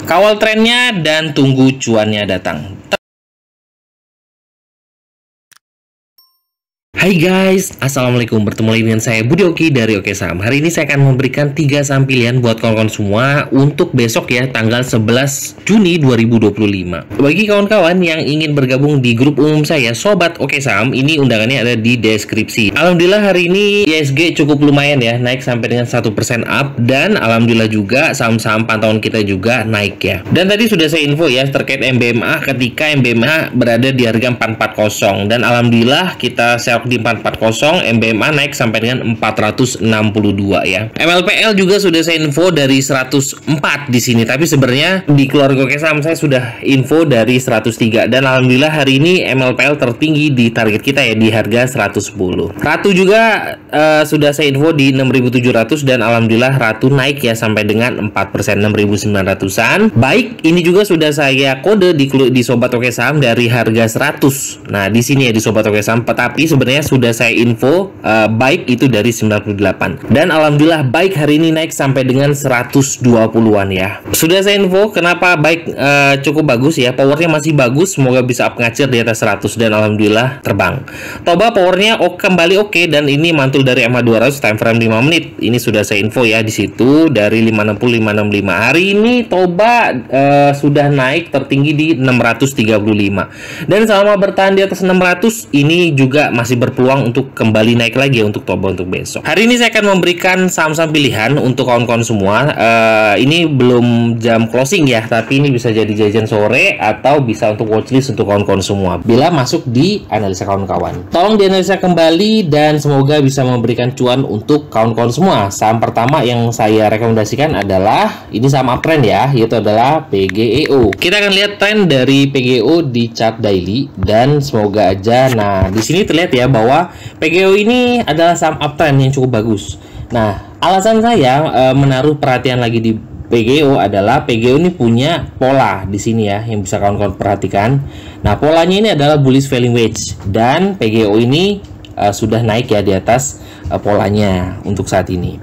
Kawal trennya dan tunggu cuannya datang. Hai guys, assalamualaikum. Bertemu lagi dengan saya Budi Oki dari Oke Saham. Hari ini saya akan memberikan 3 saham pilihan buat kawan-kawan semua untuk besok ya, tanggal 11 Juni 2025. Bagi kawan-kawan yang ingin bergabung di grup umum saya Sobat Oke Saham, ini undangannya ada di deskripsi. Alhamdulillah hari ini ISG cukup lumayan ya, naik sampai dengan 1% up, dan alhamdulillah juga saham-saham pantauan kita juga naik ya. Dan tadi sudah saya info ya terkait MBMA ketika MBMA berada di harga 440, dan alhamdulillah kita share di 440, MBMA naik sampai dengan 462 ya. MLPL juga sudah saya info dari 104 di sini, tapi sebenarnya di keluarga Oke Saham saya sudah info dari 103, dan alhamdulillah hari ini MLPL tertinggi di target kita ya, di harga 110. Ratu juga sudah saya info di 6.700, dan alhamdulillah Ratu naik ya sampai dengan 4%, 6.900-an. Baik, ini juga sudah saya kode di Sobat Oke Saham dari harga 100. Nah, di sini ya di Sobat Oke Saham, tapi sebenarnya sudah saya info baik itu dari 98, dan alhamdulillah baik hari ini naik sampai dengan 120-an ya. Sudah saya info kenapa baik cukup bagus ya, powernya masih bagus, semoga bisa up ngacir di atas 100, dan alhamdulillah terbang. Toba powernya kembali oke, dan ini mantul dari EMA 200 time frame 5 menit. Ini sudah saya info ya di situ dari 560 565. Hari ini Toba sudah naik tertinggi di 635, dan selama bertahan di atas 600 ini juga masih berpeluang untuk kembali naik lagi ya untuk Toba untuk besok. Hari ini saya akan memberikan saham-saham pilihan untuk kawan-kawan semua. Ini belum jam closing ya, tapi ini bisa jadi jajan sore atau bisa untuk watchlist untuk kawan-kawan semua bila masuk di analisa kawan-kawan. Tolong dianalisa kembali dan semoga bisa memberikan cuan untuk kawan-kawan semua. Saham pertama yang saya rekomendasikan adalah ini saham uptrend ya, yaitu adalah PGEO. Kita akan lihat tren dari PGEO di chart daily, dan semoga aja. Nah, di sini terlihat ya bahwa PGEO ini adalah saham uptrend yang cukup bagus. Nah, alasan saya menaruh perhatian lagi di PGEO adalah PGEO ini punya pola di sini ya, yang bisa kawan-kawan perhatikan. Nah, polanya ini adalah bullish falling wedge, dan PGEO ini sudah naik ya di atas polanya untuk saat ini.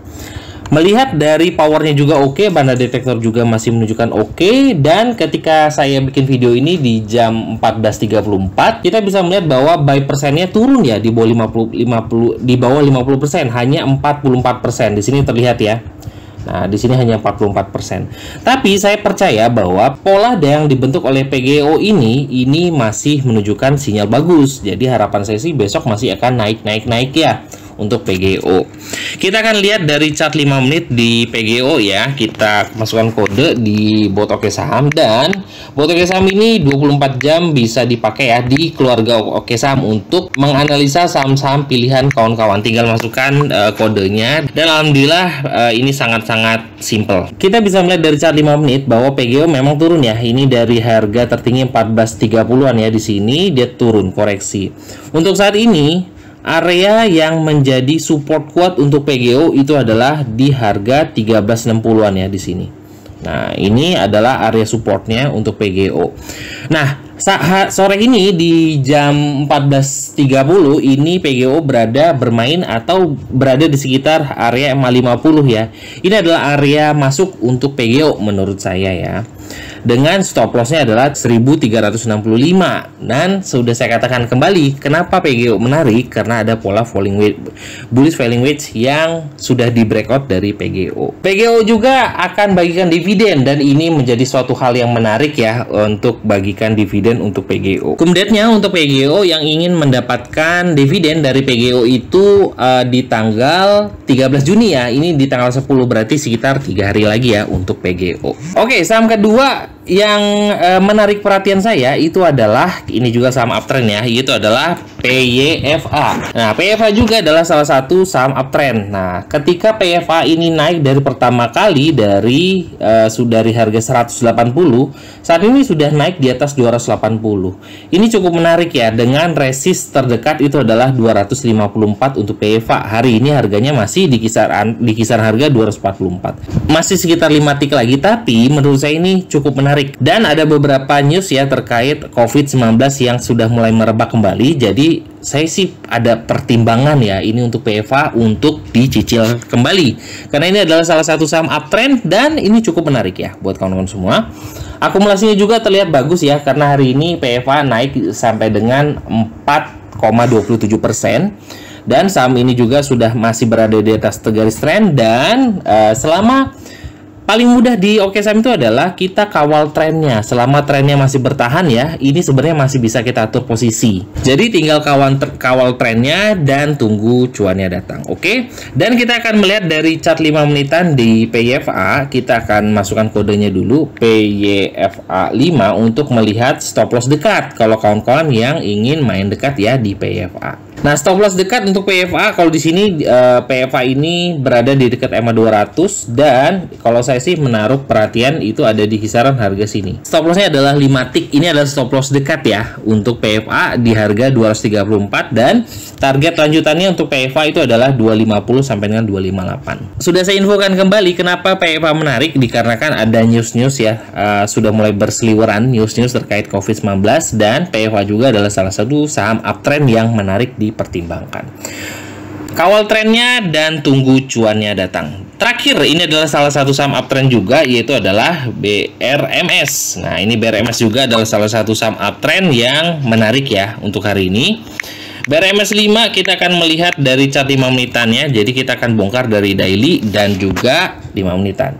Melihat dari powernya juga oke, banda detektor juga masih menunjukkan oke, dan ketika saya bikin video ini di jam 14.34, kita bisa melihat bahwa buy persennya turun ya di bawah 50%, hanya 44%. Di sini terlihat ya. Nah, di sini hanya 44%. Tapi saya percaya bahwa pola yang dibentuk oleh PGEO ini masih menunjukkan sinyal bagus. Jadi harapan saya sih besok masih akan naik ya untuk PGEO. Kita akan lihat dari chart 5 menit di PGEO ya. Kita masukkan kode di bot Oke Saham, dan bot Oke Saham ini 24 jam bisa dipakai ya di keluarga Oke Saham untuk menganalisa saham-saham pilihan kawan-kawan. Tinggal masukkan kodenya, dan alhamdulillah ini sangat-sangat simple. Kita bisa melihat dari chart 5 menit bahwa PGEO memang turun ya. Ini dari harga tertinggi 14.30-an ya, di sini dia turun koreksi. Untuk saat ini area yang menjadi support kuat untuk PGEO itu adalah di harga 1360-an ya di sini. Nah, ini adalah area supportnya untuk PGEO. Nah, sore ini di jam 14.30 ini PGEO bermain atau berada di sekitar area EMA 50 ya. Ini adalah area masuk untuk PGEO menurut saya ya, dengan stop lossnya adalah 1365. Dan sudah saya katakan kembali kenapa PGEO menarik, karena ada pola bullish falling wedge yang sudah di breakout dari PGEO. PGEO juga akan bagikan dividen, dan ini menjadi suatu hal yang menarik ya untuk bagikan dividen untuk PGEO. Kemudiannya untuk PGEO yang ingin mendapatkan dividen dari PGEO itu di tanggal 13 Juni ya. Ini di tanggal 10, berarti sekitar 3 hari lagi ya untuk PGEO. Oke, saham kedua yang menarik perhatian saya itu adalah ini juga saham uptrend ya, yaitu adalah PYFA. Nah, PYFA juga adalah salah satu saham uptrend. Nah, ketika PYFA ini naik dari pertama kali dari harga 180, saat ini sudah naik di atas 280. Ini cukup menarik ya, dengan resist terdekat itu adalah 254 untuk PYFA. Hari ini harganya masih di kisaran harga 244. Masih sekitar 5 tik lagi, tapi menurut saya ini cukup menarik menarik. Dan ada beberapa news ya terkait COVID-19 yang sudah mulai merebak kembali. Jadi saya sih ada pertimbangan ya ini untuk PFA untuk dicicil kembali. Karena ini adalah salah satu saham uptrend dan ini cukup menarik ya buat kawan-kawan semua. Akumulasinya juga terlihat bagus ya karena hari ini PFA naik sampai dengan 4,27%. Dan saham ini juga sudah masih berada di atas garis tren dan selama paling mudah di Oke Saham itu adalah kita kawal trennya. Selama trennya masih bertahan ya, ini sebenarnya masih bisa kita atur posisi. Jadi tinggal kawal trennya dan tunggu cuannya datang. Oke. Dan kita akan melihat dari chart 5 menitan di PYFA. Kita akan masukkan kodenya dulu PYFA 5 untuk melihat stop loss dekat. Kalau kawan-kawan yang ingin main dekat ya di PYFA. Nah, stop loss dekat untuk PFA kalau di sini PFA ini berada di dekat EMA 200 dan kalau saya sih menaruh perhatian itu ada di kisaran harga sini. Stop lossnya adalah 5 tick. Ini adalah stop loss dekat ya untuk PFA di harga 234 dan target lanjutannya untuk PFA itu adalah 250 sampai dengan 258. Sudah saya infokan kembali kenapa PFA menarik dikarenakan ada news-news ya sudah mulai berseliweran news-news terkait COVID-19 dan PFA juga adalah salah satu saham uptrend yang menarik dipertimbangkan. Kawal trennya dan tunggu cuannya datang. Terakhir, ini adalah salah satu saham uptrend juga, yaitu adalah BRMS. Nah, ini BRMS juga adalah salah satu saham uptrend yang menarik ya untuk hari ini. BRMS 5 kita akan melihat dari chart 5 menitannya. Jadi kita akan bongkar dari daily dan juga 5 menitan.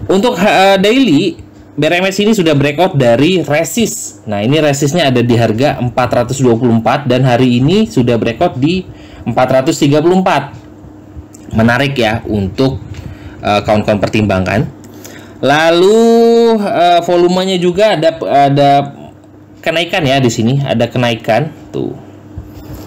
Untuk daily, BRMS ini sudah breakout dari resist. Nah, ini resistnya ada di harga 424 dan hari ini sudah breakout di 434. Menarik ya untuk kawan-kawan pertimbangkan. Lalu volumenya juga ada kenaikan ya di sini, ada kenaikan tuh.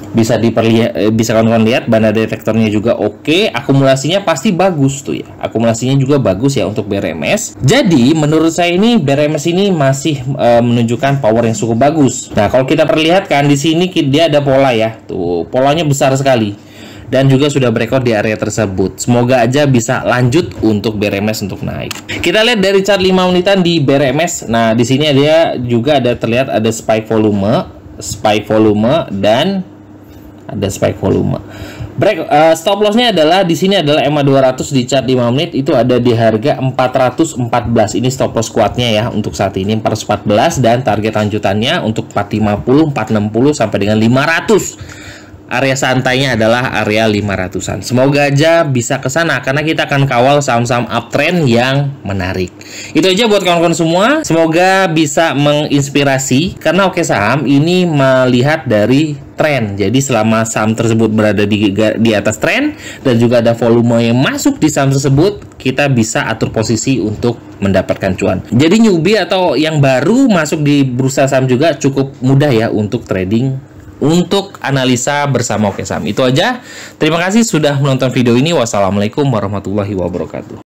Bisa kawan-kawan lihat banda detektornya juga oke, akumulasinya pasti bagus tuh ya. Akumulasinya juga bagus ya untuk BRMS. Jadi menurut saya ini BRMS ini masih menunjukkan power yang cukup bagus. Nah, kalau kita perlihatkan di sini dia ada pola ya. Tuh, polanya besar sekali. Dan juga sudah breakout di area tersebut. Semoga aja bisa lanjut untuk BRMS untuk naik. Kita lihat dari chart 5 menitan di BRMS. Nah, di sini dia juga terlihat ada spike volume dan ada spike volume. Stop lossnya adalah di sini adalah EMA 200 di chart 5 menit itu ada di harga 414. Ini stop loss kuatnya ya untuk saat ini 414 dan target lanjutannya untuk 450, 460 sampai dengan 500. Area santainya adalah area 500-an. Semoga aja bisa ke sana karena kita akan kawal saham-saham uptrend yang menarik. Itu aja buat kawan-kawan semua. Semoga bisa menginspirasi karena Oke Saham ini melihat dari tren. Jadi selama saham tersebut berada di atas tren dan juga ada volume yang masuk di saham tersebut, kita bisa atur posisi untuk mendapatkan cuan. Jadi newbie atau yang baru masuk di bursa saham juga cukup mudah ya untuk trading, untuk analisa bersama Oke Saham. Itu aja. Terima kasih sudah menonton video ini. Wassalamualaikum warahmatullahi wabarakatuh.